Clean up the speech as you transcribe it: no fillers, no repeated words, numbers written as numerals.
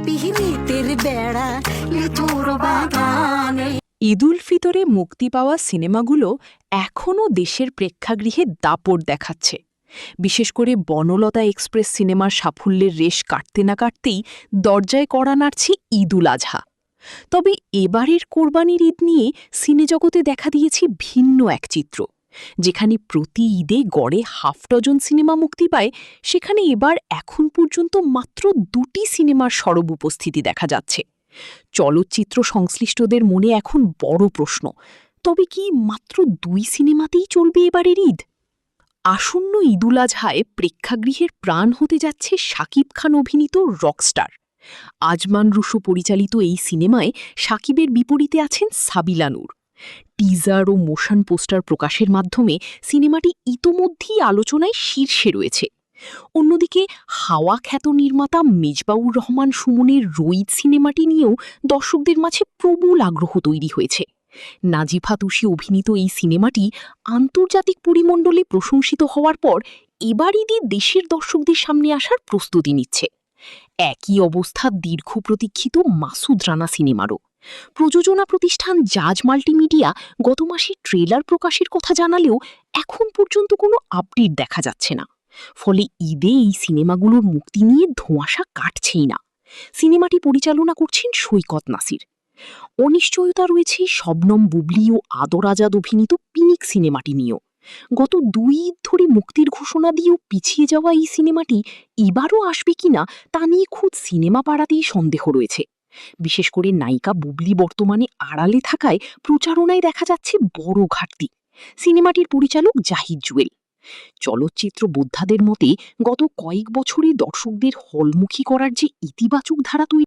পিহিতের বেড়া লিচুর বাগানে। ঈদ উল ফিতরে মুক্তি পাওয়া সিনেমাগুলো এখনও দেশের প্রেক্ষাগৃহে দাপট দেখাচ্ছে। বিশেষ করে বনলতা এক্সপ্রেস সিনেমার সাফল্যের রেশ কাটতে না কাটতেই দরজায় কড়া নাড়ছে ঈদ উল আজহা। তবে এবারের কোরবানির ঈদ নিয়ে সিনেজগতে দেখা দিয়েছে ভিন্ন এক চিত্র। যেখানে প্রতি ঈদে গড়ে হাফ ডজন সিনেমা মুক্তি পায়, সেখানে এবার এখন পর্যন্ত মাত্র 2টি সিনেমার সরব উপস্থিতি দেখা যাচ্ছে। চলচ্চিত্র সংশ্লিষ্টদের মনে এখন বড় প্রশ্ন, তবে কি মাত্র 2 সিনেমাতেই চলবে এবারের ঈদ? আসন্ন ঈদ উল আজহায় প্রেক্ষাগৃহের প্রাণ হতে যাচ্ছে শাকিব খান অভিনীত রকস্টার। আজমান রুশো পরিচালিত এই সিনেমায় শাকিবের বিপরীতে আছেন সাবিলা নূর। টিজার ও মোশন পোস্টার প্রকাশের মাধ্যমে সিনেমাটি ইতোমধ্যেই আলোচনায় শীর্ষে রয়েছে। অন্যদিকে হাওয়া খ্যাত নির্মাতা মেজবাউর রহমান সুমনের রইদ সিনেমাটি নিয়েও দর্শকদের মাঝে প্রবল আগ্রহ তৈরি হয়েছে। নাজিফা তুষি অভিনীত এই সিনেমাটি আন্তর্জাতিক পরিমণ্ডলে প্রশংসিত হওয়ার পর এবার ঈদে দেশের দর্শকদের সামনে আসার প্রস্তুতি নিচ্ছে। একই অবস্থা দীর্ঘ প্রতীক্ষিত মাসুদ রানা সিনেমারও। প্রযোজনা প্রতিষ্ঠান জাজ মাল্টিমিডিয়া গত মাসে ট্রেলার প্রকাশের কথা জানালেও এখন পর্যন্ত কোনো আপডেট দেখা যাচ্ছে না। ফলে ঈদে এই সিনেমাগুলোর মুক্তি নিয়ে ধোঁয়াশা কাটছেই না। সিনেমাটি পরিচালনা করছেন সৈকত নাসির। অনিশ্চয়তা রয়েছে শবনম বুবলি ও আদর আজাদ অভিনীত পিনিক সিনেমাটি নিয়েও। গত 2 ঈদ ধরে মুক্তির ঘোষণা দিয়েও পিছিয়ে যাওয়া এই সিনেমাটি এবারও আসবে কিনা তা নিয়ে খুদ সিনেমা পাড়াতেই সন্দেহ রয়েছে। বিশেষ করে নায়িকা বুবলি বর্তমানে আড়ালে থাকায় প্রচারণায় দেখা যাচ্ছে বড় ঘাটতি। সিনেমাটির পরিচালক জাহিদ জুয়েল। চলচ্চিত্র বোদ্ধাদের মতে গত কয়েক বছরে দর্শকদের হলমুখী করার যে ইতিবাচক ধারা তৈরি